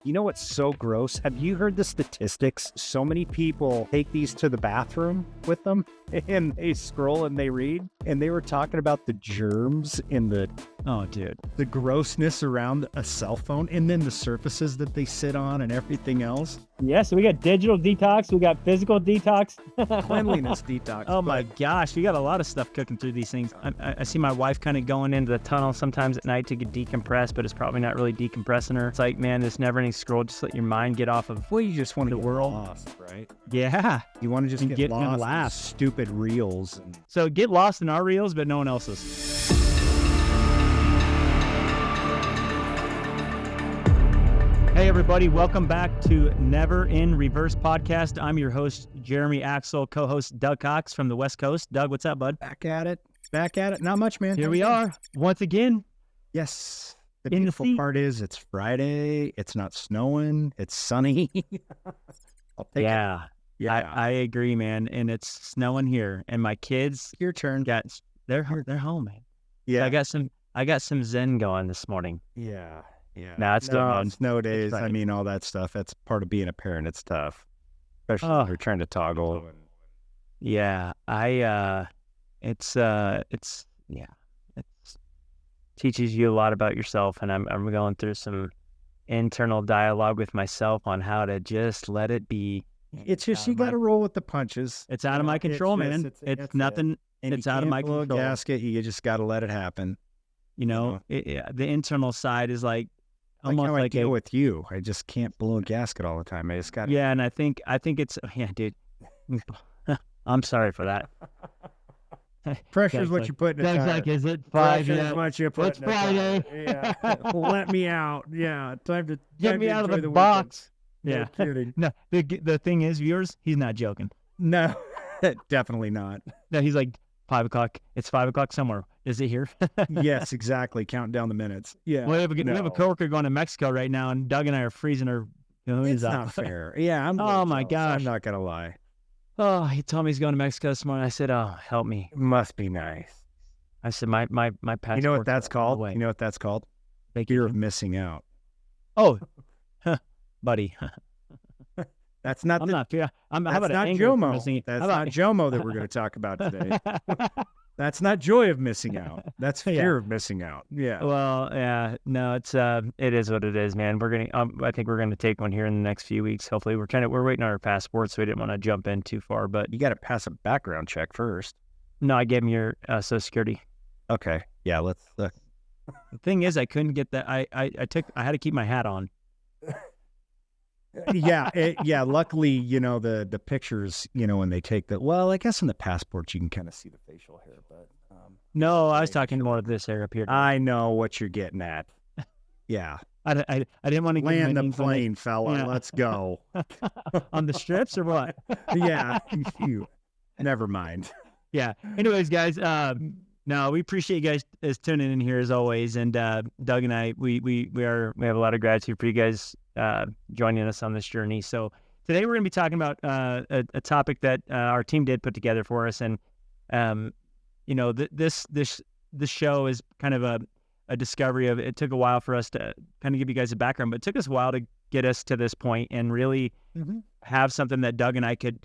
You know what's so gross? Have you heard the statistics? So many people take these to the bathroom with them and they scroll and they read. And they were talking about the germs in the grossness around a cell phone and then the surfaces that they sit on and everything else. Yeah, so we got digital detox, we got physical detox. Cleanliness detox. Oh my gosh, we got a lot of stuff cooking through these things. I see my wife kind of going into the tunnel sometimes at night to get decompressed, but it's probably not really decompressing her. It's like, man, this never-ending scroll, just let your mind get off of Well, you just want to the get world. lost, right? Yeah. You want to just And get get and lost laugh. in stupid reels. And So get lost in our reels, but no one else's. Hey everybody, welcome back to Never in Reverse podcast. I'm your host, Jeremy Axel, co-host Doug Cox from the West Coast. Doug, what's up, bud? back at it. Not much, man. Here we are, once again. Yes. The In the beautiful seat. part is it's Friday. It's not snowing. It's sunny. I'll take it. Yeah, Yeah. I agree, man. And it's snowing here, and my kids Your turn. they're home, man. Yeah. I got some Zen going this morning. Yeah. Yeah. Nah, it's going on. Snow days. Friday. I mean, all that stuff. That's part of being a parent. It's tough. Especially Oh. when you're trying to toggle. Yeah, it's teaches you a lot about yourself, and I'm going through some internal dialogue with myself on how to just let it be. It's just, out you of my- got to roll with the punches. It's out of my control, man. It's It's nothing. And It's you out of can't my blow a control. gasket. You just got to let it happen. You know, the internal side is like Like almost how I like deal with you. I just can't blow a gasket all the time. I just got yeah, and I think it's dude. I'm sorry for that. Pressure's Doug's what like- you put in a Doug's tire. like, is it 5 Pressure's yet? what you put It's in a tire. Friday. Yeah. Let me out. Yeah. Time to Get time me to out of enjoy the weekend. box. No Yeah. kidding. No, the thing is, viewers, he's not joking. No, definitely not. No, he's like 5 o'clock. It's 5 o'clock somewhere. Is it here? Yes, exactly. Counting down the minutes. Yeah. We have a No. coworker going to Mexico right now, and Doug and I are freezing her. It's not fair. Yeah. I'm a Oh, little my jealous. gosh. I'm not going to lie. Oh, he told me he's going to Mexico this morning. I said, "Oh, help me." Must be nice. I said, "My passport." You know what that's called? You know what that's called? Fear of missing out. Oh, buddy. That's not I'm the, not fear. How that's about not anger for JOMO. missing- That's how about- not JOMO that we're going to talk about today. That's not joy of missing out. That's Yeah. fear of missing out. Yeah. Well, yeah, no, it is what it is, man. We're gonna, I think we're gonna take one here in the next few weeks. Hopefully, we're waiting on our passports, so we didn't want to jump in too far. But You got to pass a background check first. no, I gave him your Social Security. Okay. Yeah. Let's look. The thing is, I couldn't get that. I had to keep my hat on. Yeah. Luckily, the pictures, when they take the, well, I guess in the passports, you can kind of see the facial hair, but No, I was talking more of this area up here. I know what you're getting at. Yeah. I didn't want to Land the plane, fella. Yeah. Let's go. on the strips or what? Yeah. Never mind. Yeah. Anyways, guys, no, we appreciate you guys tuning in here as always. And Doug and I, we have a lot of gratitude for you guys joining us on this journey. So today we're going to be talking about a topic that our team did put together for us, and this show is kind of a discovery of. It took a while for us to kind of give you guys a background, but it took us a while to get us to this point and really have something that Doug and I could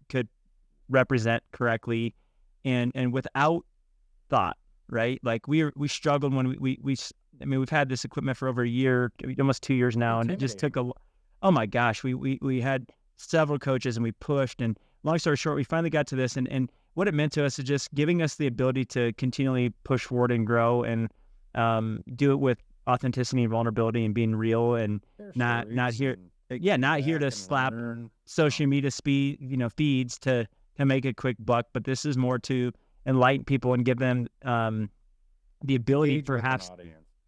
represent correctly, and without thought. Right, like we struggled when we've had this equipment for over a year, almost 2 years now, and it just took oh my gosh, we had several coaches and we pushed, and long story short, we finally got to this, and what it meant to us is just giving us the ability to continually push forward and grow, and do it with authenticity and vulnerability and being real, and not here to slap social media feeds to make a quick buck, but this is more to enlighten people and give them the ability, perhaps,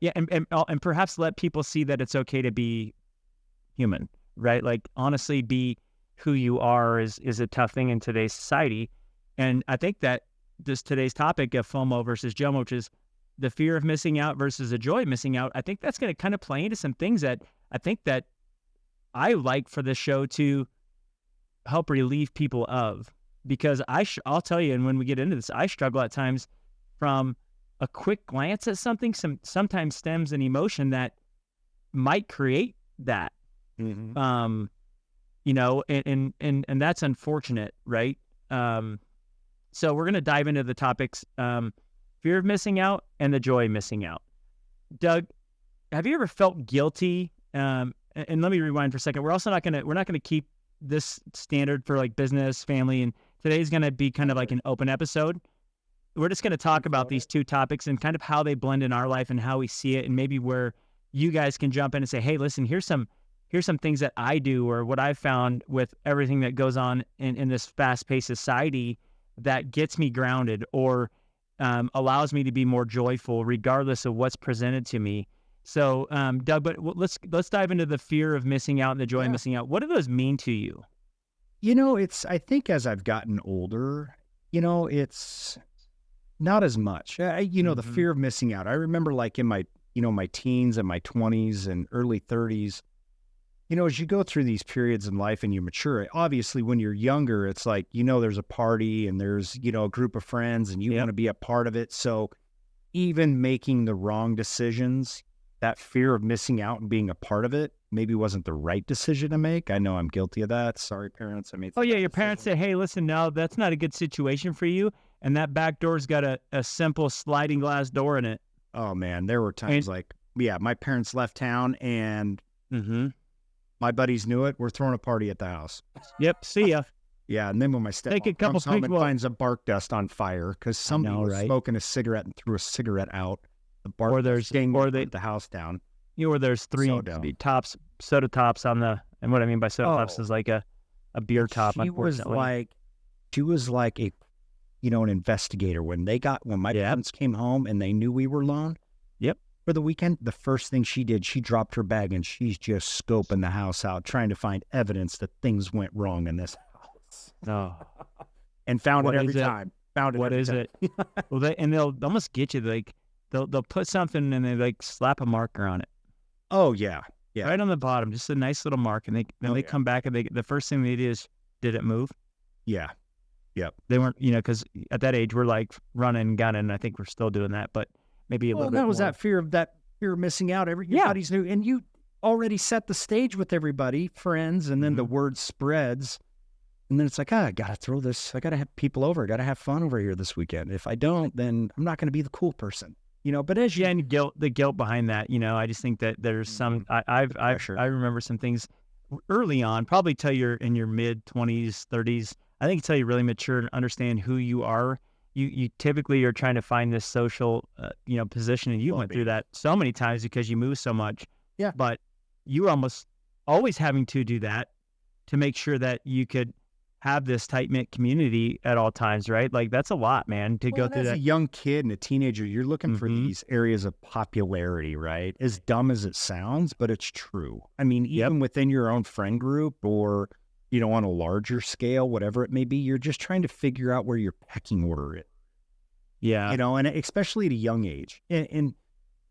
and perhaps let people see that it's okay to be human, right? Like, honestly, be who you are is a tough thing in today's society, and I think that today's topic of FOMO versus JOMO, which is the fear of missing out versus the joy of missing out, I think that's going to kind of play into some things that I think that I like for this show to help relieve people of. Because I'll tell you, and when we get into this, I struggle at times from a quick glance at something. Sometimes stems an emotion that might create that, And that's unfortunate, right? So we're going to dive into the topics, fear of missing out and the joy of missing out. Doug, have you ever felt guilty? And let me rewind for a second. We're not going to keep this standard for like business, family, and today's going to be kind of like an open episode. We're just going to talk about these two topics and kind of how they blend in our life and how we see it, and maybe where you guys can jump in and say, hey, listen, here's some things that I do, or what I've found with everything that goes on in this fast-paced society that gets me grounded, or allows me to be more joyful regardless of what's presented to me. So, Doug, but let's dive into the fear of missing out and the joy of missing out. What do those mean to you? I think as I've gotten older, it's not as much. The fear of missing out. I remember like in my, my teens and my 20s and early 30s, as you go through these periods in life and you mature, obviously when you're younger, it's like, there's a party and there's, a group of friends and you want to be a part of it. So even making the wrong decisions, that fear of missing out and being a part of it maybe wasn't the right decision to make. I know I'm guilty of that. Sorry, parents. I made your parents said, hey, listen, no, that's not a good situation for you. And that back door's got a simple sliding glass door in it. Oh, man. There were times my parents left town and my buddies knew it. We're throwing a party at the house. Yep. See ya. Yeah. And then when my stepmom comes home and finds a bark dust on fire because somebody was smoking a cigarette and threw a cigarette out, the bark burnt the house down. Or there's three soda tops on the, and what I mean by soda tops is like a beer top. She was like a, an investigator. When my parents came home and they knew we were alone for the weekend, the first thing she did, she dropped her bag and she's just scoping the house out, trying to find evidence that things went wrong in this house. No. And found it every time. What is it? Well, they'll almost get you. Like they'll put something and they like slap a marker on it. Oh yeah. Yeah. Right on the bottom, just a nice little mark. And they come back and the first thing they do is, did it move? Yeah. Yep. They weren't, because at that age we're like running, gunning. And I think we're still doing that, but maybe a little bit more. That fear of missing out. Everybody's new, and you already set the stage with everybody, friends, and then the word spreads, and then it's like, I gotta throw this. I gotta have people over. I gotta have fun over here this weekend. If I don't, then I'm not going to be the cool person, But as and the guilt behind that, I just think that there's some. I remember some things early on, probably till you're in your mid 20s, 30s. I think until you really mature and understand who you are. You typically are trying to find this social, position, and you went through that so many times because you move so much. Yeah. But you were almost always having to do that to make sure that you could have this tight-knit community at all times, right? Like that's a lot, man, to go through that. As a young kid and a teenager, you're looking for these areas of popularity, right? As dumb as it sounds, but it's true. I mean, even within your own friend group or on a larger scale, whatever it may be, you're just trying to figure out where your pecking order is. Yeah. And especially at a young age. And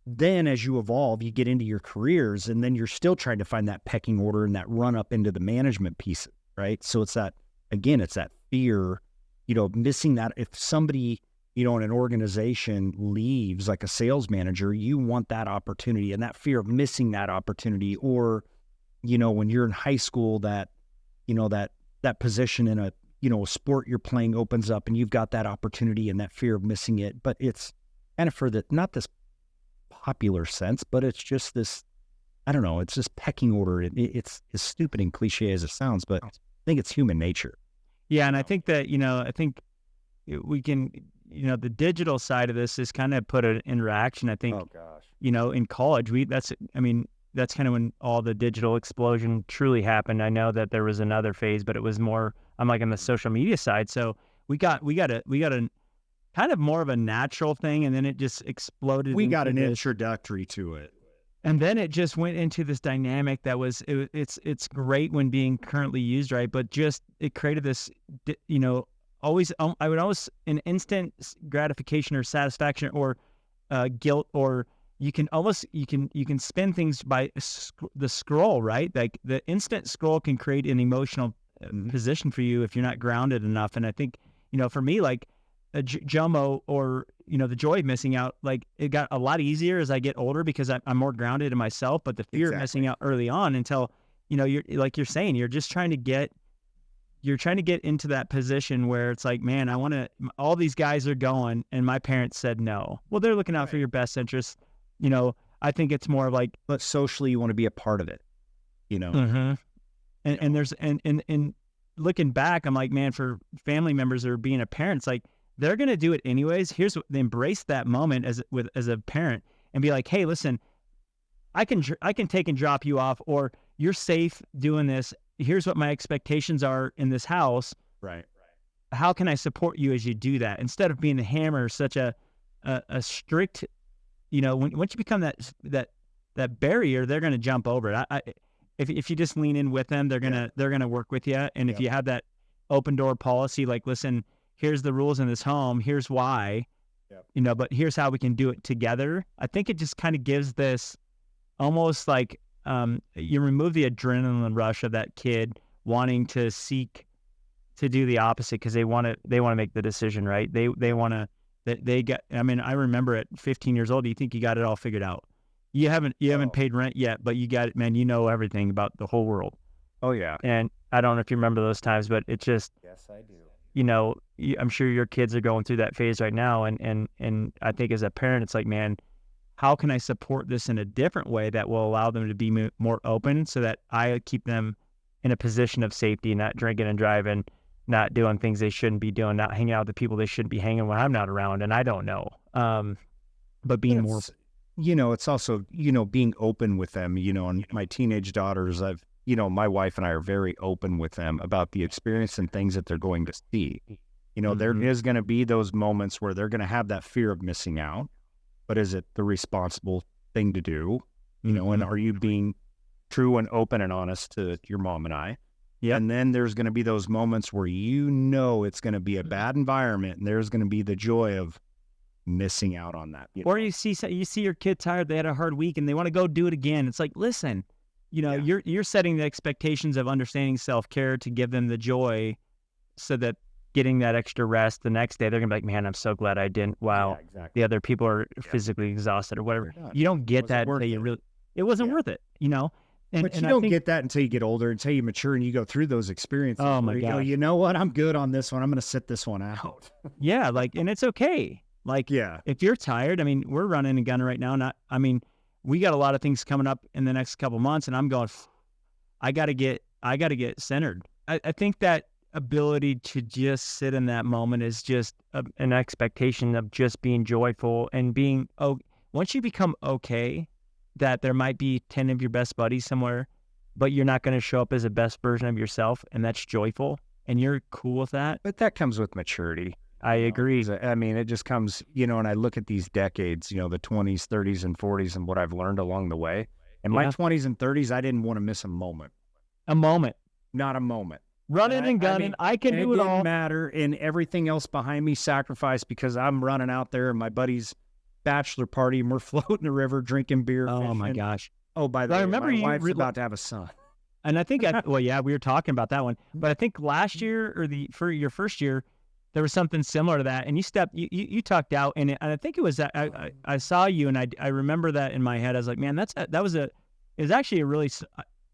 then as you evolve, you get into your careers and then you're still trying to find that pecking order and that run up into the management piece, right? So it's that fear, missing that. If somebody, in an organization leaves like a sales manager, you want that opportunity and that fear of missing that opportunity. Or, when you're in high school, that position in a sport you're playing opens up and you've got that opportunity and that fear of missing it. But it's kind of for not this popular sense, but it's just this, I don't know, it's this pecking order. It's as stupid and cliche as it sounds, but I think it's human nature. Yeah. And I think that, we can, the digital side of this is kind of put an interaction. I think, in college, that's kind of when all the digital explosion truly happened. I know that there was another phase, but it was more, I'm like on the social media side. So we got a kind of more of a natural thing. And then it just exploded. We got an introductory to it. And then it just went into this dynamic that was, it's great when being currently used, right? But just, it created this, always, I would always, an instant gratification or satisfaction or guilt, or you can spin things by the scroll, right? Like the instant scroll can create an emotional position for you if you're not grounded enough. And I think, for me, like a JOMO or, the joy of missing out, like it got a lot easier as I get older because I'm more grounded in myself, but the fear of missing out early on until you're like you're saying, you're trying to get into that position where it's like, man, all these guys are going and my parents said no. Well, they're looking out for your best interests. I think it's more of like, but socially you want to be a part of it, And there's, and looking back, I'm like, man, for family members that are being a parent, it's like, they're going to do it anyways. Here's what they embrace that moment as a parent and be like, hey, listen, I can take and drop you off, or you're safe doing this. Here's what my expectations are in this house. Right. How can I support you as you do that? Instead of being the hammer, such a strict, once you become that barrier, they're going to jump over it. If you just lean in with them, they're gonna work with you. And if you have that open door policy, like, listen, here's the rules in this home, here's why, but here's how we can do it together. I think it just kind of gives this almost like, you remove the adrenaline rush of that kid wanting to seek to do the opposite because they want to make the decision, right? They want to, I remember at 15 years old, you think you got it all figured out. You haven't paid rent yet, but you got it, man. You know everything about the whole world. Oh yeah. And I don't know if you remember those times, but it's just, yes, I do. I'm sure your kids are going through that phase right now. And I think as a parent, it's like, man, how can I support this in a different way that will allow them to be more open so that I keep them in a position of safety, not drinking and driving, not doing things they shouldn't be doing, not hanging out with the people they shouldn't be hanging when I'm not around and I don't know. But being more... it's also, being open with them, and my teenage daughters, my wife and I are very open with them about the experience and things that they're going to see. There is going to be those moments where they're going to have that fear of missing out, but is it the responsible thing to do? And are you being true and open and honest to your mom and I? Yeah. And then there's going to be those moments where it's going to be a bad environment and there's going to be the joy of missing out on that. Or you see your kid tired, they had a hard week and they want to go do it again. It's like, listen, you're setting the expectations of understanding self-care to give them the joy so that getting that extra rest the next day, they're gonna be like, man, I'm so glad I didn't. Wow. Yeah, exactly. The other people are physically exhausted or whatever. You don't get that until it wasn't worth it, But you don't get that until you get older, until you mature and you go through those experiences. Oh my God. You know what? I'm good on this one. I'm going to sit this one out. Yeah. And it's okay. If you're tired, we're running and gunning right now. We got a lot of things coming up in the next couple months, and I'm going, I got to get centered. I think that ability to just sit in that moment is just an expectation of just being joyful and being, once you become okay, that there might be 10 of your best buddies somewhere, but you're not going to show up as the best version of yourself, and that's joyful, and you're cool with that. But that comes with maturity. I agree. It just comes, and I look at these decades, the 20s, 30s, and 40s and what I've learned along the way. In my 20s and 30s, I didn't want to miss a moment. Not a moment. Running and gunning. I can do it all. It didn't matter. And everything else behind me sacrificed because I'm running out there and my buddy's bachelor party and we're floating the river, drinking beer. Oh my gosh. Oh, by the way, my wife's about to have a son. And I think, we were talking about that one, but I think last year for your first year, there was something similar to that, and you tucked out, and I think it was that I saw you, and I remember that in my head. I was like, man, it was actually a really,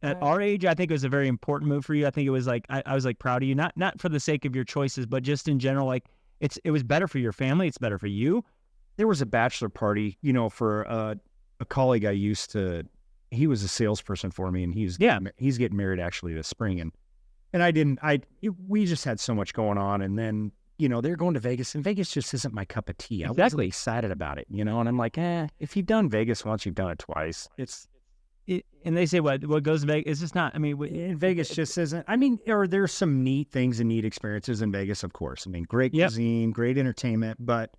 at our age, I think it was a very important move for you. I think it was like I was like proud of you, not for the sake of your choices, but just in general, like it was better for your family, it's better for you. There was a bachelor party, for a colleague I used to. He was a salesperson for me, and he's getting married actually this spring, and we just had so much going on, and then. They're going to Vegas, and Vegas just isn't my cup of tea. Exactly. I wasn't excited about it, and I'm like, if you've done Vegas once, you've done it twice. And they say what goes to Vegas, it's just not, Vegas just isn't, there's some neat things and neat experiences in Vegas, of course. Great cuisine, great entertainment, but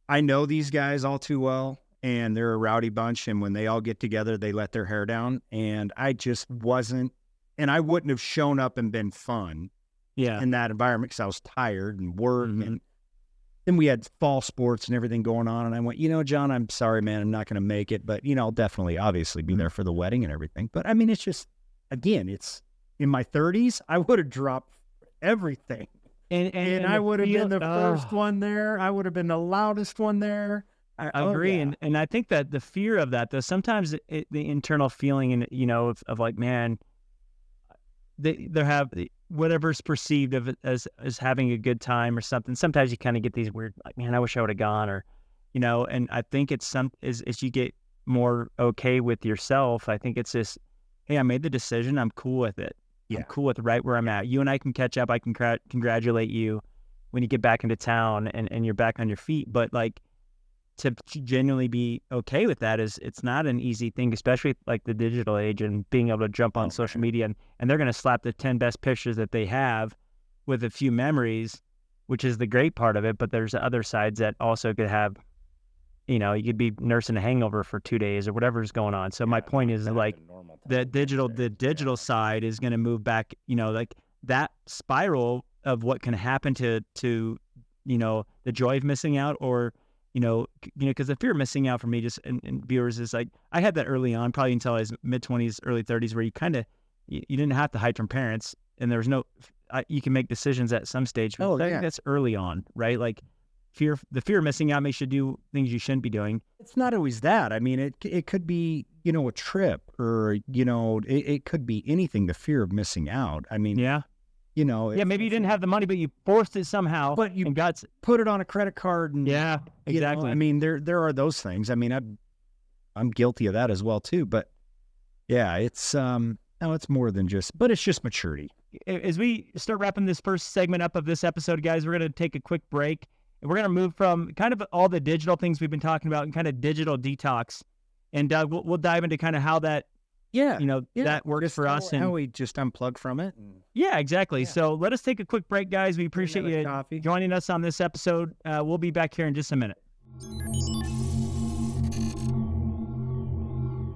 I know these guys all too well, and they're a rowdy bunch, and when they all get together, they let their hair down, and I just wasn't, and I wouldn't have shown up and been fun. In that environment because I was tired and work, and then we had fall sports and everything going on, and I went, John, I'm sorry, man, I'm not going to make it, but I'll definitely, obviously, be there for the wedding and everything. But it's just, again, it's in my 30s, I would have dropped everything, and I would have been the first one there. I would have been the loudest one there. I agree, and I think that the fear of that, though, sometimes the internal feeling, and of like, man. they have whatever's perceived of it as having a good time or something. Sometimes you kind of get these weird, like, man, I wish I would have gone, or, and I think it's as you get more okay with yourself, I think it's this, hey, I made the decision. I'm cool with it. Yeah. I'm cool with right where I'm at. You and I can catch up. I can congratulate you when you get back into town and you're back on your feet. But like, to genuinely be okay with that it's not an easy thing, especially like the digital age and being able to jump on social media and they're going to slap the 10 best pictures that they have with a few memories, which is the great part of it. But there's other sides that also could have, you could be nursing a hangover for 2 days or whatever's going on. So my point is like the digital side is going to move back, like that spiral of what can happen to the joy of missing out, or because the fear of missing out for me, just and viewers, is like, I had that early on, probably until I was mid-20s, early 30s, where you kind of, you didn't have to hide from parents, and there was no, you can make decisions at some stage. I think that's early on, right? Like the fear of missing out makes you do things you shouldn't be doing. It's not always that. I mean, it could be, a trip, or, it could be anything, the fear of missing out. I mean, maybe you didn't have the money, but you forced it somehow. But you put it on a credit card. And, exactly. I mean, there are those things. I mean, I'm guilty of that as well too. But yeah, it's it's more than just. But it's just maturity. As we start wrapping this first segment up of this episode, guys, we're going to take a quick break, and we're going to move from kind of all the digital things we've been talking about and kind of digital detox, and we'll dive into kind of how that. That works just for us. And how we just unplug from it. Yeah, exactly. Yeah. So let us take a quick break, guys. We appreciate you joining us on this episode. We'll be back here in just a minute.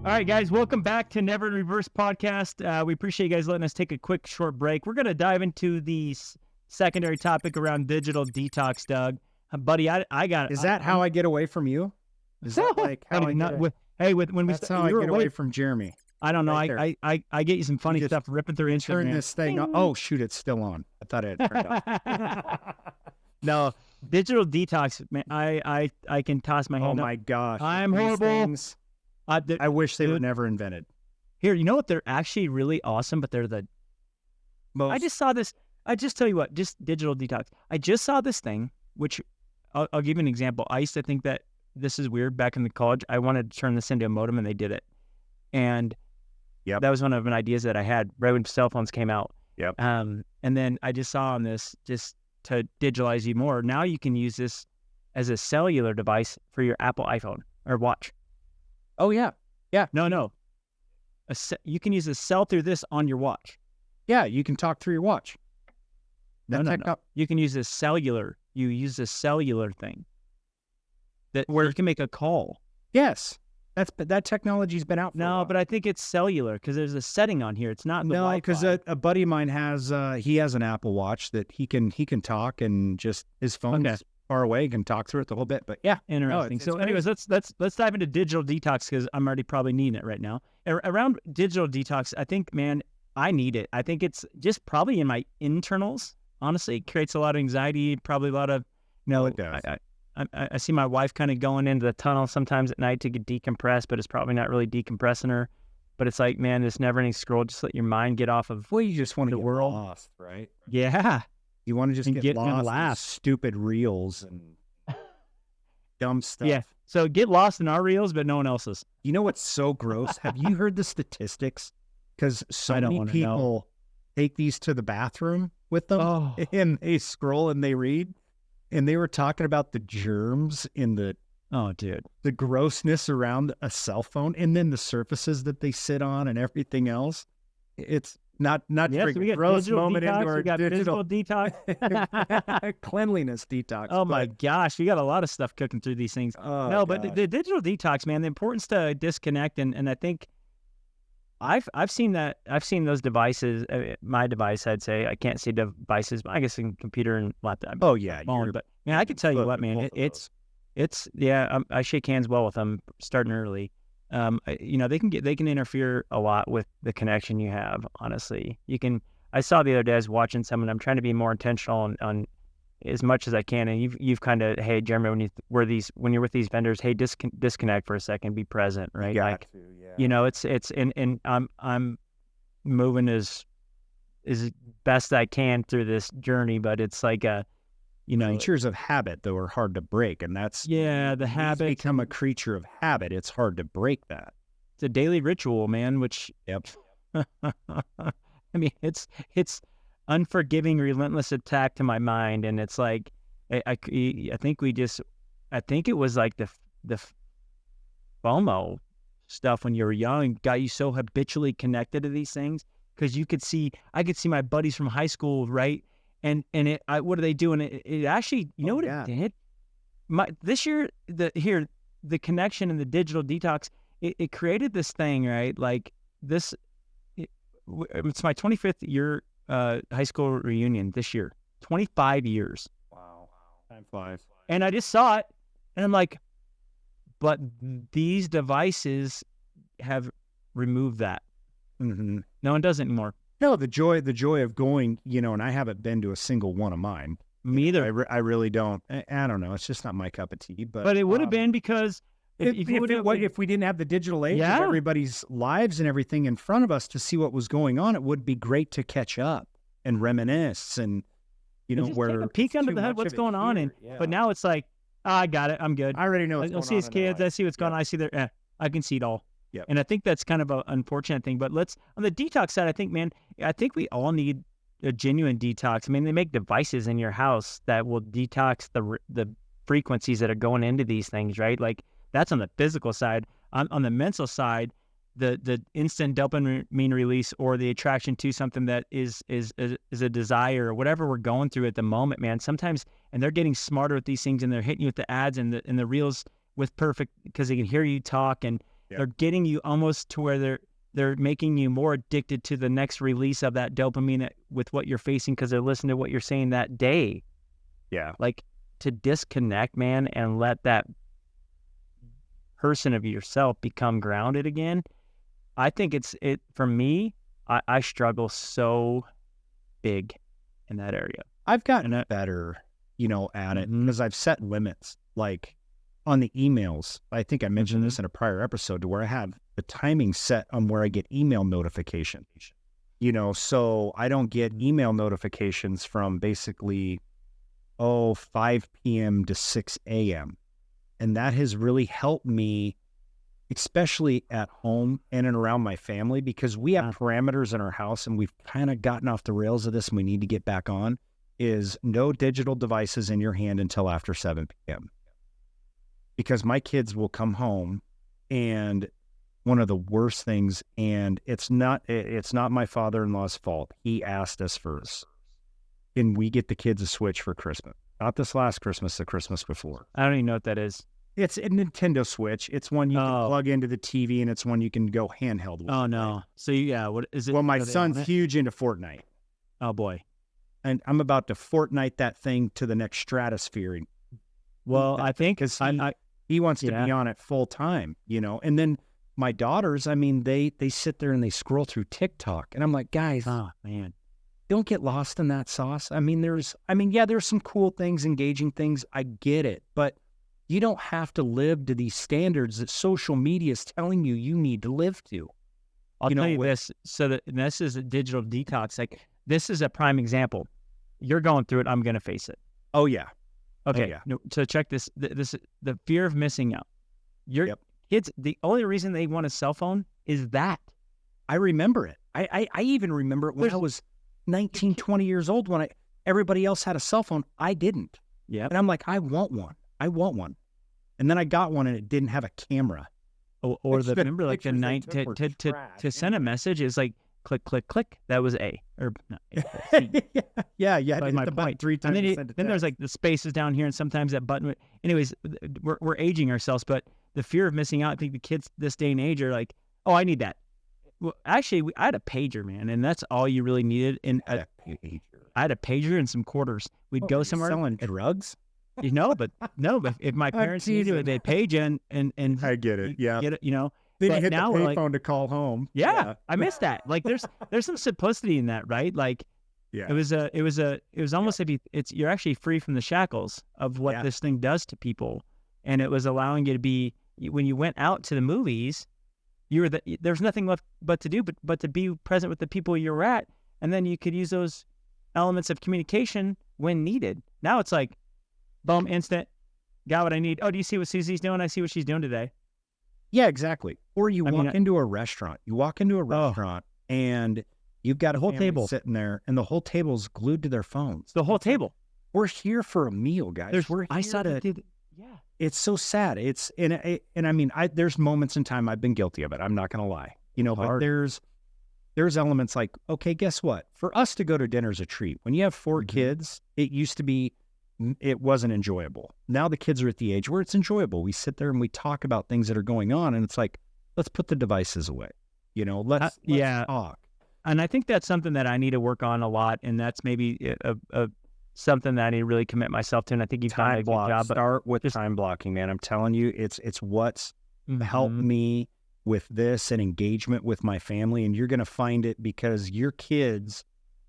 All right, guys, welcome back to Never in Reverse podcast. We appreciate you guys letting us take a quick short break. We're going to dive into the secondary topic around digital detox, Doug. Buddy, I got it. Is that how I get away from you? Is that like how I get when we that's how I get away from Jeremy? I don't know. Right I get you some funny stuff ripping through Instagram. Turn this thing on. Oh, shoot, it's still on. I thought it had turned on. No, digital detox, man. I can toss my hand up. Oh my gosh. I'm horrible. Things, I wish they were never invented. Here, you know what? They're actually really awesome, but they're the most. I just saw this. I just tell you what, just digital detox. I just saw this thing, which I'll give you an example. I used to think that this is weird back in the college. I wanted to turn this into a modem, and they did it. And that was one of the ideas that I had right when cell phones came out. Yep. And then I just saw on this, just to digitalize you more, now you can use this as a cellular device for your Apple iPhone or watch. Oh, yeah. Yeah. No. You can use a cell through this on your watch. Yeah, you can talk through your watch. No. You can use this cellular. You use a cellular thing where you can make a call. Yes. That technology's been out for a while. But I think it's cellular because there's a setting on here. It's not the Wi-Fi. Because a buddy of mine has an Apple Watch that he can talk, and just his phone's far away, can talk through it the whole bit. But yeah, interesting. So anyways, let's dive into digital detox, because I'm already probably needing it right now. Around digital detox, I think, man, I need it. I think it's just probably in my internals. Honestly, it creates a lot of anxiety, probably a lot of it does. I see my wife kind of going into the tunnel sometimes at night to get decompressed, but it's probably not really decompressing her. But it's like, man, this never-ending scroll, just let your mind get off of you just want to get world. Lost, right? Yeah. You want to just get lost and laugh. in stupid reels and dumb stuff. Yeah. So get lost in our reels, but no one else's. You know what's so gross? Have you heard the statistics? Because so many people take these to the bathroom with them, and they scroll and they read. And they were talking about the germs in the grossness around a cell phone, and then the surfaces that they sit on and everything else. It's not a gross moment into our digital detox, cleanliness detox. Oh my gosh, we got a lot of stuff cooking through these things. But the digital detox, man, the importance to disconnect, and I think I've seen that. I've seen those devices. My device, I'd say, I can't see devices, but I guess in computer and laptop. Oh yeah, phone. But man, I can tell you what, man, it's I shake hands well with them starting early. They can interfere a lot with the connection you have. Honestly, I saw the other day, I was watching someone. I'm trying to be more intentional on as much as I can. And you've kind of, hey, Jeremy, when you're with these vendors, hey, disconnect for a second, be present, right? You got to, yeah. It's I'm moving as as best I can through this journey, but it's like a, creatures of habit, though, are hard to break. And that's, the habit. Become a creature of habit. It's hard to break that. It's a daily ritual, man, which, Yep. I mean, it's unforgiving, relentless attack to my mind. And it's like, I think it was like the FOMO stuff when you were young got you so habitually connected to these things, because I could see my buddies from high school, right? And what do they do? And it actually, it did? This year, the connection and the digital detox, it created this thing, right? Like this, it's my 25th year high school reunion this year, 25 years. Wow. Time flies. And I just saw it, and I'm like, but these devices have removed that. Mm-hmm. No one does it anymore. No, the joy of going, and I haven't been to a single one of mine. Me either. I really don't. I don't know. It's just not my cup of tea. But it would have been, because if we didn't have the digital age of everybody's lives and everything in front of us to see what was going on, it would be great to catch up and reminisce and, just take a peek under the hood, what's going on. But now it's like, I got it. I'm good. I already know what's going on. I see his kids. I see what's going on. I see I can see it all. Yep. And I think that's kind of an unfortunate thing. But on the detox side, I think we all need a genuine detox. I mean, they make devices in your house that will detox the frequencies that are going into these things, right? Like, that's on the physical side. On the mental side, the instant dopamine release, or the attraction to something that is a desire, or whatever we're going through at the moment, man. Sometimes, and they're getting smarter with these things, and they're hitting you with the ads and the reels with perfect, because they can hear you talk, and they're getting you almost to where they're making you more addicted to the next release of that dopamine with what you're facing, because they're listening to what you're saying that day. Yeah. Like, to disconnect, man, and let that person of yourself become grounded again. I think for me, I struggle so big in that area. I've gotten better, at it, because I've set limits, like on the emails. I think I mentioned this in a prior episode, to where I have the timing set on where I get email notifications, so I don't get email notifications from basically, 5 p.m. to 6 a.m. And that has really helped me, especially at home and around my family, because we have parameters in our house, and we've kind of gotten off the rails of this, and we need to get back on, is no digital devices in your hand until after 7 p.m. Because my kids will come home, and one of the worst things, and it's not my father-in-law's fault. He asked us first. Can we get the kids a Switch for Christmas? Not this last Christmas, the Christmas before. I don't even know what that is. It's a Nintendo Switch. It's one you can plug into the TV, and it's one you can go handheld with. Oh, no. So, what is it? Well, my son's huge into Fortnite. Oh, boy. And I'm about to Fortnite that thing to the next stratosphere. Well, I think he wants to be on it full time, And then my daughters, they sit there and they scroll through TikTok, and I'm like, guys, man, don't get lost in that sauce. There's some cool things, engaging things. I get it, but you don't have to live to these standards that social media is telling you need to live to. I'll tell you this. So this is a digital detox. Like, this is a prime example. You're going through it. I'm going to face it. Oh yeah. Okay. Oh, yeah. No, so check this. The fear of missing out. Your kids, the only reason they want a cell phone is that. I remember it. I even remember it when I was 19, 20 years old, when everybody else had a cell phone. I didn't. Yeah. And I'm like, I want one. And then I got one, and it didn't have a camera. Remember, like, the night to send a message is like, click, click, click. That was A, or not A. Yeah. You had to hit the button 3 times. And then there's like the spaces down here, and sometimes that button. Anyways, we're aging ourselves, but the fear of missing out. I think the kids this day and age are like, oh, I need that. Well, actually, I had a pager, man, and that's all you really needed. And I had a pager and some quarters. We'd go somewhere. Selling drugs? But if my parents needed it, they'd page and I get it. Yeah. Get it, Then you hit the payphone to call home. Yeah, I missed that. Like, there's some simplicity in that, right? Like, it was almost like you're actually free from the shackles of what this thing does to people, and it was allowing you to be, when you went out to the movies, there's nothing left but to do but to be present with the people you were at. And then you could use those elements of communication when needed. Now it's like, boom, instant, got what I need. Oh, do you see what Susie's doing? I see what she's doing today. Yeah, exactly. Or you walk into a restaurant. You walk into a restaurant and you've got a whole table sitting there, and the whole table's glued to their phones. The whole table. We're here for a meal, guys. Yeah. It's so sad. It's and I mean, there's moments in time I've been guilty of it. I'm not gonna lie, but there's elements like, okay, guess what? For us to go to dinner is a treat. When you have 4 kids, it used to be, it wasn't enjoyable. Now the kids are at the age where it's enjoyable. We sit there and we talk about things that are going on, and it's like, let's put the devices away. Let's talk. And I think that's something that I need to work on a lot, and that's maybe something that I need to really commit myself to. And I think you've done a good job. Start with time blocking, man. I'm telling you, it's what's helped me with this and engagement with my family, and you're going to find it because your kids.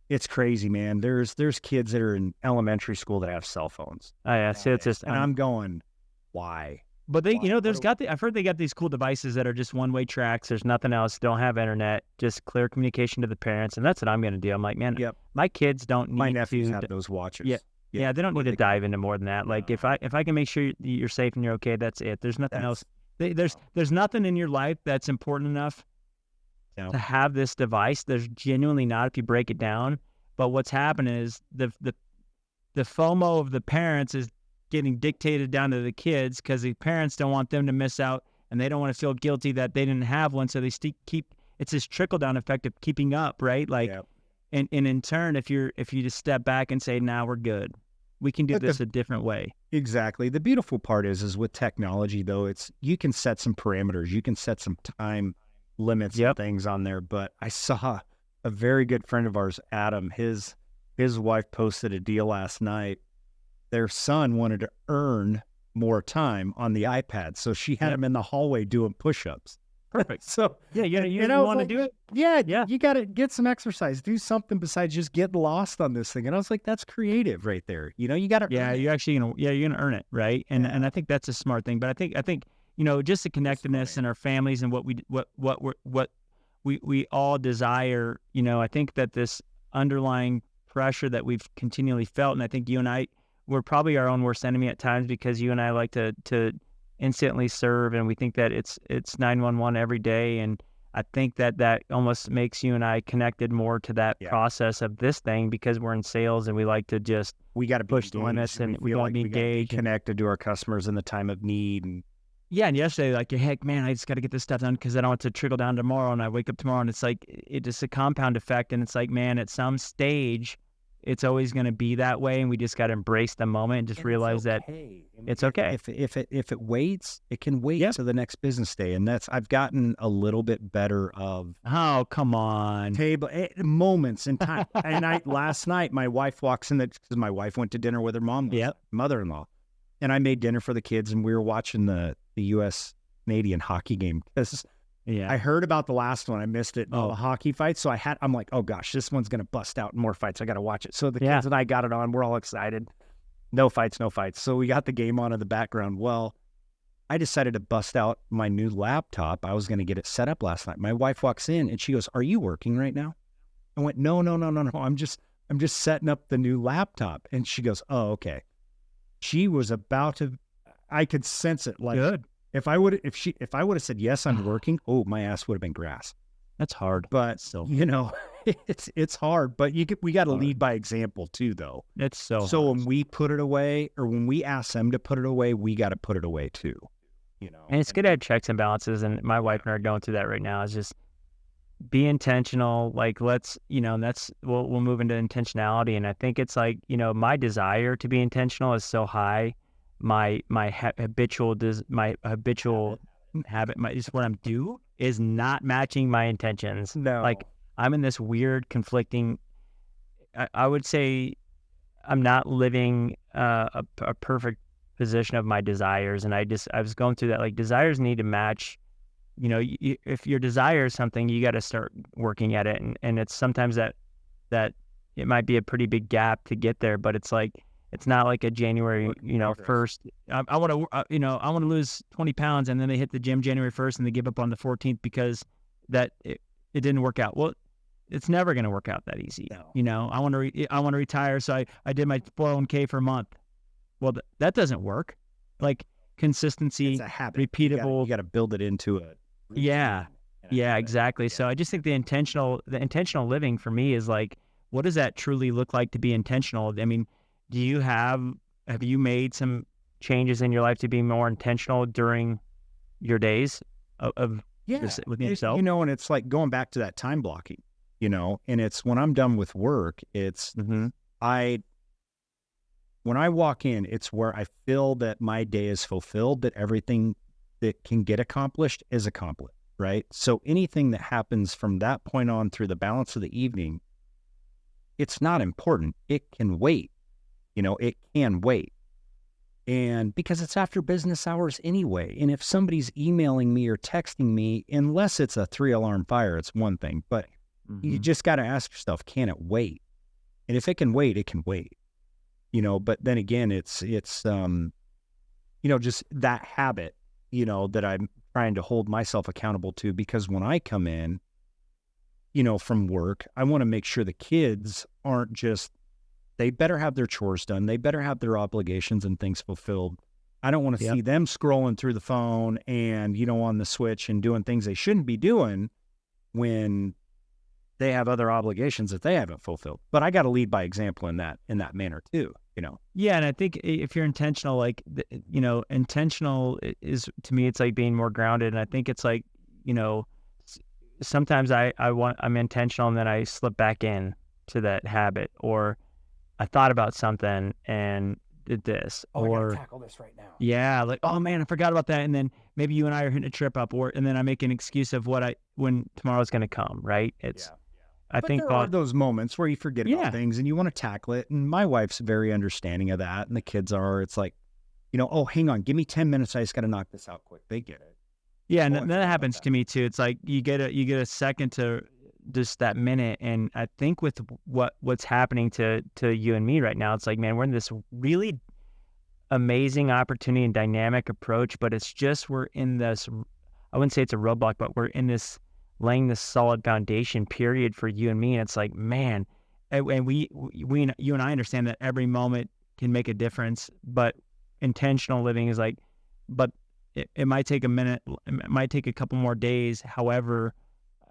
It's crazy, man. There's kids that are in elementary school that have cell phones. Oh yeah, so it's just, and I'm going, why? But they, I've heard they got these cool devices that are just one-way tracks. There's nothing else. Don't have internet. Just clear communication to the parents, and that's what I'm going to do. I'm like, man, my kids don't need. My nephews have those watches. Yeah, they don't need to dive into more than that. Like if I can make sure you're safe and you're okay, that's it. There's nothing else. There's nothing in your life that's important enough to have this device. There's genuinely not, if you break it down. But what's happening is the FOMO of the parents is getting dictated down to the kids because the parents don't want them to miss out, and they don't want to feel guilty that they didn't have one. So they keep. It's this trickle down effect of keeping up, right? Like, and in turn, if you just step back and say, "Now we're good. We can do this a different way." Exactly. The beautiful part is with technology, though, you can set some parameters. You can set some time limits and things on there. But I saw a very good friend of ours, Adam, his wife posted a deal last night. Their son wanted to earn more time on the iPad, so she had him in the hallway doing push-ups. Perfect. So you want to do it? Yeah. You got to get some exercise. Do something besides just get lost on this thing. And I was like, that's creative right there. You got to. Yeah, you're gonna earn it, right? And I think that's a smart thing. But I think just the connectedness in our families and what we all desire. I think that this underlying pressure that we've continually felt, and I think you and I, we're probably our own worst enemy at times because you and I like to instantly serve, and we think that it's 911 every day, and I think that almost makes you and I connected more to that process of this thing because we're in sales and we like to push the limits, and we want to be engaged, connected to our customers in the time of need. And yesterday, like, heck, man, I just got to get this stuff done because I don't want it to trickle down tomorrow, and I wake up tomorrow and it's like it's just a compound effect, and it's like, man, at some stage it's always going to be that way, and we just got to embrace the moment and just realize that it's okay. If it waits, it can wait to the next business day, and I've gotten a little bit better of. Oh, come on, moments in time. And last night my wife walks in because my wife went to dinner with her mother-in-law, and I made dinner for the kids, and we were watching the U.S. Canadian hockey game because. Yeah, I heard about the last one. I missed it. The hockey fight. So I'm like, oh gosh, this one's going to bust out in more fights. I got to watch it. So the kids and I got it on. We're all excited. No fights. So we got the game on in the background. Well, I decided to bust out my new laptop. I was going to get it set up last night. My wife walks in and she goes, "Are you working right now?" I went, No. I'm just setting up the new laptop. And she goes, "Oh, okay." She was about to. I could sense it. Like, good. If I would have said yes, I'm working, my ass would have been grass. That's hard. But still, it's hard. But we got to lead by example too, though. It's so hard. When we put it away, or when we ask them to put it away, we got to put it away too. And it's good to have checks and balances. And my wife and I are going through that right now. Is just be intentional. Like, let's, we'll move into intentionality. And I think it's like, my desire to be intentional is so high. My habitual habit, just what I'm do is not matching my intentions. No, like I'm in this weird conflicting. I would say I'm not living a perfect position of my desires, and I was going through that. Like, desires need to match. If your desire is something, you got to start working at it, and it's sometimes that it might be a pretty big gap to get there, but it's like. It's not like a January, 1st. I want to lose 20 pounds, and then they hit the gym January 1st, and they give up on the 14th because it didn't work out. Well, it's never going to work out that easy. No. You know, I want to retire. So I did my 401k for a month. Well, that doesn't work. Like consistency, It's a habit. repeatable. You got to build it into a routine Yeah. and a Yeah, habit. exactly. Yeah. So I just think the intentional living for me is like, what does that truly look like to be intentional? I mean, have you made some changes in your life to be more intentional during your days of with yourself? You know, and it's like going back to that time blocking, you know, and it's when I'm done with work, it's Mm-hmm. when I walk in, it's where I feel that my day is fulfilled, that everything that can get accomplished is accomplished, right? So anything that happens from that point on through the balance of the evening, it's not important. It can wait. You know, it can wait. And because it's after business hours anyway. And if somebody's emailing me or texting me, unless it's a 3-alarm fire, it's one thing. But you just got to ask yourself, can it wait? And if it can wait, it can wait. You know, but then again, it's you know, just that habit, you know, that I'm trying to hold myself accountable to, because when I come in, you know, from work, I want to make sure the kids aren't just, they better have their chores done. They better have their obligations and things fulfilled. I don't want to see them scrolling through the phone and, you know, on the switch and doing things they shouldn't be doing when they have other obligations that they haven't fulfilled. But I got to lead by example in that manner too, you know? Yeah. And I think if you're intentional, like, you know, intentional is, to me, it's like being more grounded. And I think it's like, you know, sometimes I'm intentional and then I slip back in to that habit, or I thought about something and did this, I or gotta tackle this right now. yeah, like, oh man, I forgot about that. And then maybe you and I are hitting a trip up, and then I make an excuse of when tomorrow's going to come. Right. I But think there are those moments where you forget about things and you want to tackle it. And my wife's very understanding of that. And the kids are, it's like, you know, oh, hang on, give me 10 minutes. I just got to knock this out quick. They get it. Yeah. And that happens to me too. It's like, you get a second to just that minute. And I think with what's happening to you and me right now, it's like, man, we're in this really amazing opportunity and dynamic approach, but it's just, we're in this, I wouldn't say it's a roadblock, but we're in this, laying this solid foundation period for you and me. And it's like, man, and you and I understand that every moment can make a difference, but intentional living is like, but it might take a minute, it might take a couple more days. However,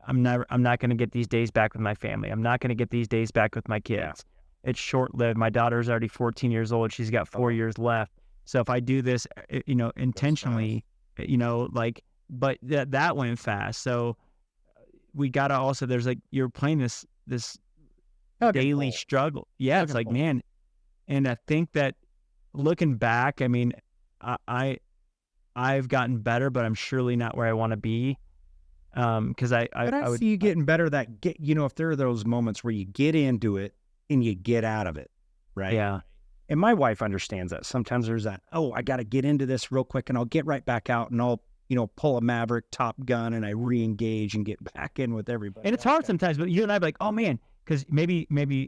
I'm not going to get these days back with my family. I'm not going to get these days back with my kids. It's short-lived. My daughter's already 14 years old. She's got 4 years left. So if I do this, you know, intentionally, you know, like, but that went fast. So we got to also, there's like, you're playing this daily struggle. Yeah. It's like, man. And I think that looking back, I mean, I've gotten better, but I'm surely not where I want to be. Cause I would see you getting better you know, if there are those moments where you get into it and you get out of it. Right. Yeah. And my wife understands that. Sometimes there's that, oh, I got to get into this real quick and I'll get right back out and I'll, you know, pull a Maverick Top Gun and I re-engage and get back in with everybody. And it's hard sometimes, but you and I be like, oh man, because maybe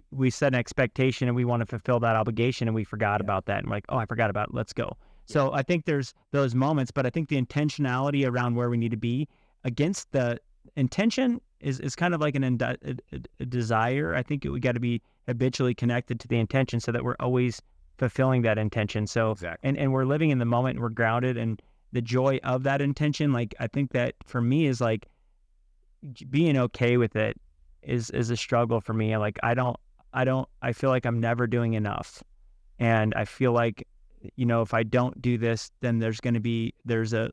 we set an expectation and we want to fulfill that obligation and we forgot about that. And we're like, oh, I forgot about it. Let's go. So I think there's those moments, but I think the intentionality around where we need to be against the intention is kind of like a desire. I think we got to be habitually connected to the intention so that we're always fulfilling that intention. So, and we're living in the moment and we're grounded, and the joy of that intention. Like, I think that for me is like being okay with it is a struggle for me. Like, I feel like I'm never doing enough. And I feel like, you know, if I don't do this, then there's a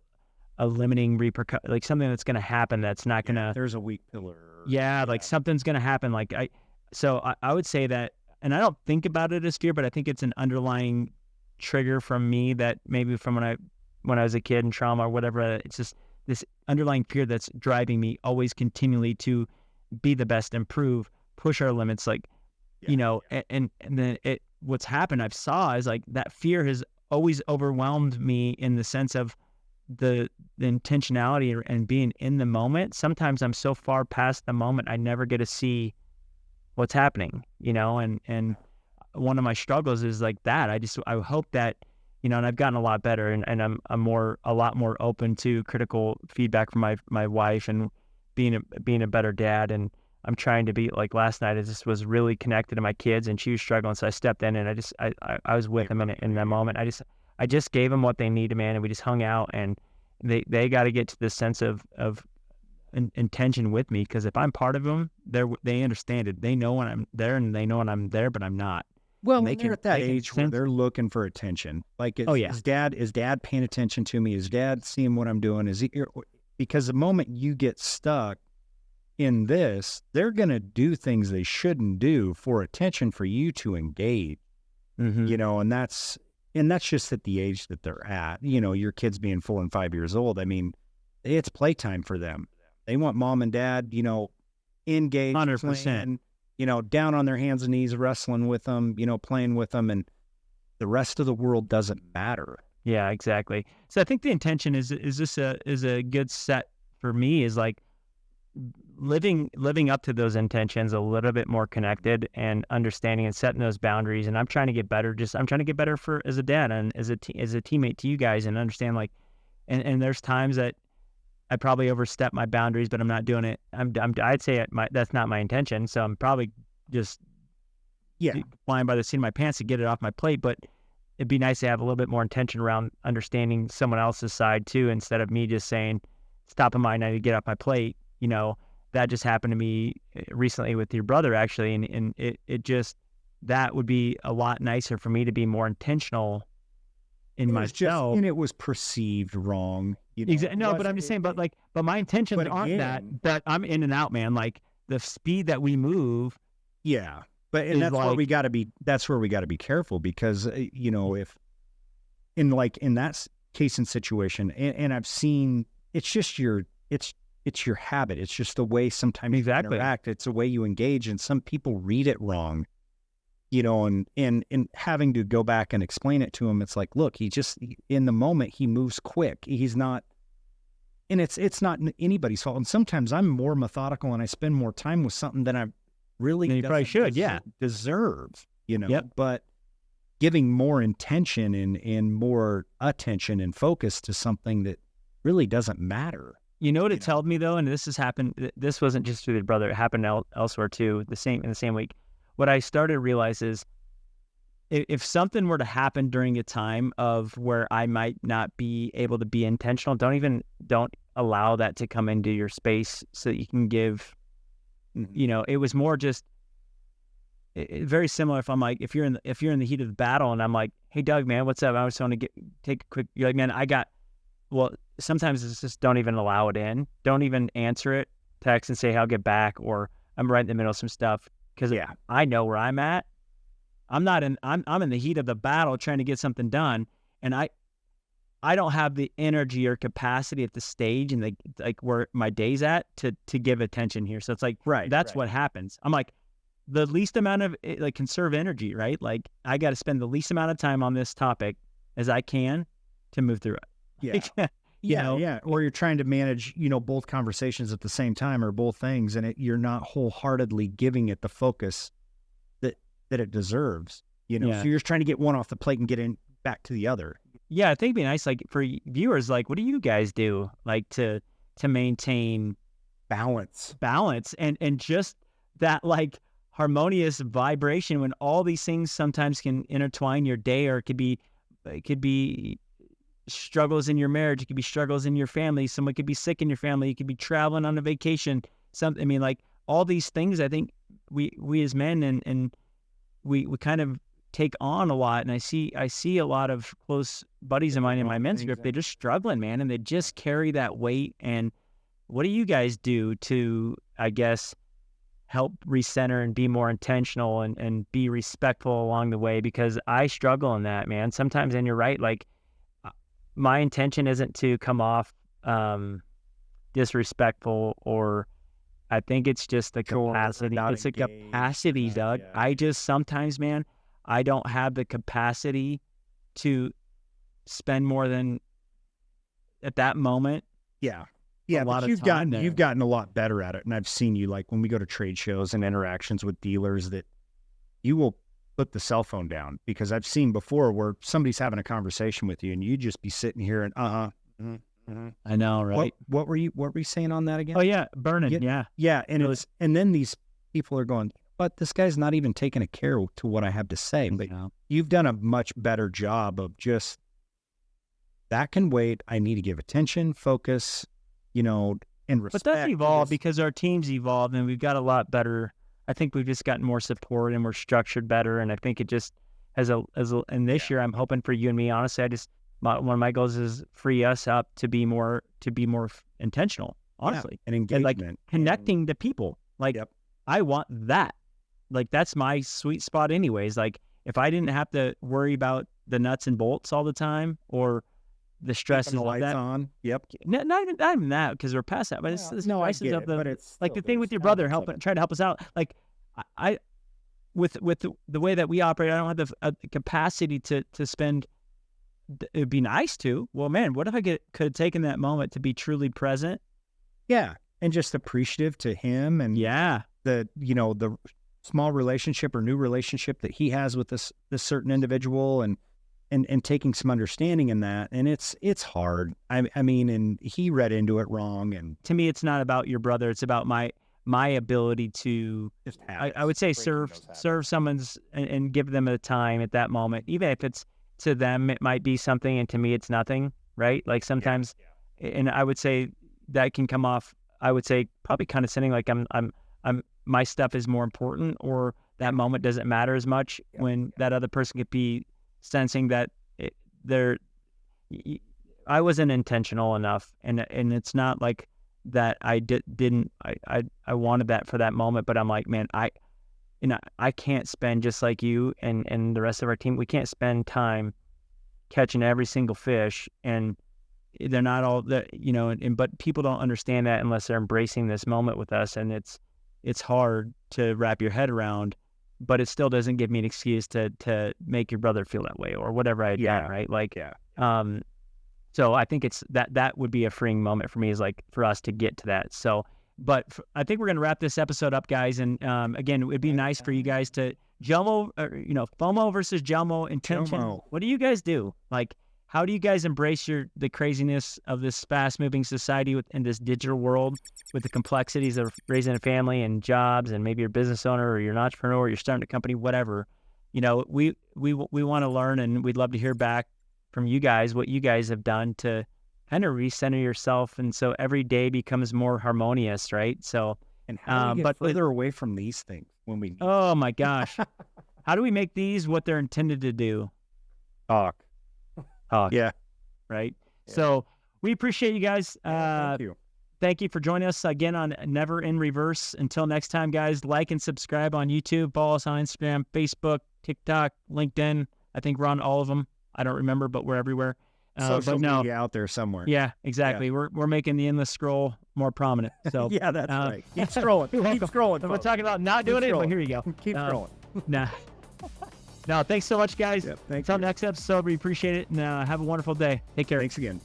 limiting repercussion, like something that's going to happen that's not going to, there's a weak pillar. Like something's going to happen. Like I would say that, and I don't think about it as fear, but I think it's an underlying trigger from me that maybe from when I was a kid and trauma or whatever. It's just this underlying fear that's driving me always continually to be the best, improve, push our limits. Like, you know, and then what's happened I've saw is like that fear has always overwhelmed me in the sense of the intentionality and being in the moment. Sometimes I'm so far past the moment, I never get to see what's happening, you know, and one of my struggles is like that. I hope that, you know, and I've gotten a lot better, and I'm a lot more open to critical feedback from my wife and being a better dad. And I'm trying to be like last night. I just was really connected to my kids, and she was struggling, so I stepped in and I was with them in that moment. I just gave them what they needed, man, and we just hung out, and they got to get to this sense of intention with me, because if I'm part of them, they understand it. They know when I'm there, and they know when I'm there, but I'm not. Well, And they're at that age where they're looking for attention. Like, is dad paying attention to me? Is dad seeing what I'm doing? Because the moment you get stuck in this, they're going to do things they shouldn't do for attention, for you to engage, Mm-hmm. and that's just at the age that they're at. Your kids being 4 and 5 years old, I mean, it's playtime for them. They want mom and dad, engaged, 100%. playing, down on their hands and knees, wrestling with them, playing with them, and the rest of the world doesn't matter. Yeah, exactly. So I think the intention is a good set for me, is like living up to those intentions, a little bit more connected and understanding and setting those boundaries. And I'm trying to get better. I'm trying to get better as a dad and as a teammate to you guys, and understand like, and there's times that I probably overstep my boundaries, but I'm not doing it. I'd say that's not my intention. So I'm probably just flying by the seat of my pants to get it off my plate. But it'd be nice to have a little bit more intention around understanding someone else's side too, instead of me just saying, stop a mind, I need to get off my plate. That just happened to me recently with your brother, actually. And it just, that would be a lot nicer for me to be more intentional in myself. And it was perceived wrong. Exactly. No, but I'm just saying, but my intentions aren't that, but I'm in and out, man. Like the speed that we move. Yeah. But, and that's where we got to be careful, because, if in that case and situation, and I've seen, it's just it's your habit. It's just the way sometimes you interact. It's the way you engage, and some people read it wrong, and having to go back and explain it to him. It's like, look, in the moment, he moves quick. He's not, and it's not anybody's fault. And sometimes I'm more methodical and I spend more time with something than I really deserve, Yep. But giving more intention and more attention and focus to something that really doesn't matter. You know what it told me though, and this has happened. This wasn't just through the brother; it happened elsewhere too. In the same week, what I started to realize is, if something were to happen during a time of where I might not be able to be intentional, don't allow that to come into your space, so that you can give. It was more just very similar. If I'm like, if you're in the heat of the battle, and I'm like, hey Doug, man, what's up? I just want to take a quick. You're like, man, well, sometimes it's just, don't even allow it in. Don't even answer it. Text and say, I'll get back, or I'm right in the middle of some stuff, because I know where I'm at. I'm in the heat of the battle trying to get something done, and I don't have the energy or capacity at the stage and like where my day's at to give attention here. So it's like, that's what happens. I'm like, the least amount of conserve energy, right? Like, I got to spend the least amount of time on this topic as I can to move through it. Yeah. Or you're trying to manage, both conversations at the same time, or both things, and you're not wholeheartedly giving it the focus that it deserves. So you're just trying to get one off the plate and get back to the other. Yeah, I think it'd be nice, like, for viewers, like, what do you guys do, like, to maintain balance and just that, like, harmonious vibration when all these things sometimes can intertwine your day, or it could be struggles in your marriage, it could be struggles in your family, someone could be sick in your family, you could be traveling on a vacation, all these things. I think we as men and we kind of take on a lot, and I see a lot of close buddies of mine in my men's group, they're just struggling, man, and they just carry that weight. And what do you guys do to, I guess, help recenter and be more intentional and be respectful along the way? Because I struggle in that, man, sometimes. And you're right, like, my intention isn't to come off disrespectful, or I think it's just the capacity. It's a capacity, Doug. Yeah. I just sometimes, man, I don't have the capacity to spend more than at that moment. Yeah. But you've gotten a lot better at it. And I've seen you, like, when we go to trade shows and interactions with dealers, that you will put the cell phone down, because I've seen before where somebody's having a conversation with you and you just be sitting here and I know, right? What were you saying on that again? Oh yeah, burning. Yeah. And then these people are going, but this guy's not even taking a care to what I have to say. But you've done a much better job of just, that can wait. I need to give attention, focus, and respect. But that's evolved because our team's evolved and we've got a lot better. I think we've just gotten more support and we're structured better. And I think it just and this year I'm hoping for you and me, honestly, one of my goals is free us up to be more intentional, honestly. And engagement. And like connecting to people. Like I want that. Like that's my sweet spot anyways. Like if I didn't have to worry about the nuts and bolts all the time or the stresses the of lights that. on. Yep. Not even that, because we're past that. But it's the stresses of but it's like the thing with your brother, trying to help us out. Like I with the way that we operate, I don't have the capacity to spend. It'd be nice to. Well, man, what if I could have taken that moment to be truly present? Yeah, and just appreciative to him, and the small relationship or new relationship that he has with this certain individual, and taking some understanding in that. And it's hard. I mean, and he read into it wrong. And to me, it's not about your brother. It's about my ability to, just I would say, serve someone's and give them a time at that moment, even if it's to them, it might be something, and to me, it's nothing, right? Like sometimes, and I would say that can come off, I would say probably condescending, like I'm my stuff is more important, or that moment doesn't matter as much when that other person could be sensing that I wasn't intentional enough, and it's not like that I didn't I wanted that for that moment, but I'm like, man, I can't spend, just like you and the rest of our team, we can't spend time catching every single fish, and they're not all that, but people don't understand that unless they're embracing this moment with us, and it's hard to wrap your head around, but it still doesn't give me an excuse to make your brother feel that way or whatever I had done, right? Like, so I think it's that would be a freeing moment for me, is like for us to get to that. So, but I think we're going to wrap this episode up, guys. And again, it'd be nice for you guys to JOMO, FOMO versus JOMO intention. JOMO. What do you guys do? Like, how do you guys embrace the craziness of this fast moving society in this digital world, with the complexities of raising a family and jobs, and maybe you're a business owner or you're an entrepreneur, or you're starting a company, whatever, we want to learn, and we'd love to hear back from you guys, what you guys have done to kind of recenter yourself, and so every day becomes more harmonious, right? So, and how do we get further away from these things when we? Oh my gosh, how do we make these what they're intended to do? Talk. Yeah. Right. Yeah. So we appreciate you guys. Thank you. Thank you for joining us again on Never in Reverse. Until next time, guys, like and subscribe on YouTube. Follow us on Instagram, Facebook, TikTok, LinkedIn. I think we're on all of them. I don't remember, but we're everywhere. Social media out there somewhere. Yeah, exactly. Yeah. We're making the endless scroll more prominent. So yeah, that's right. Keep scrolling. Keep scrolling. We're talking about not doing it, but here you go. Keep scrolling. No, thanks so much, guys. Yep, thanks. Until next episode, we appreciate it, and have a wonderful day. Take care. Thanks again.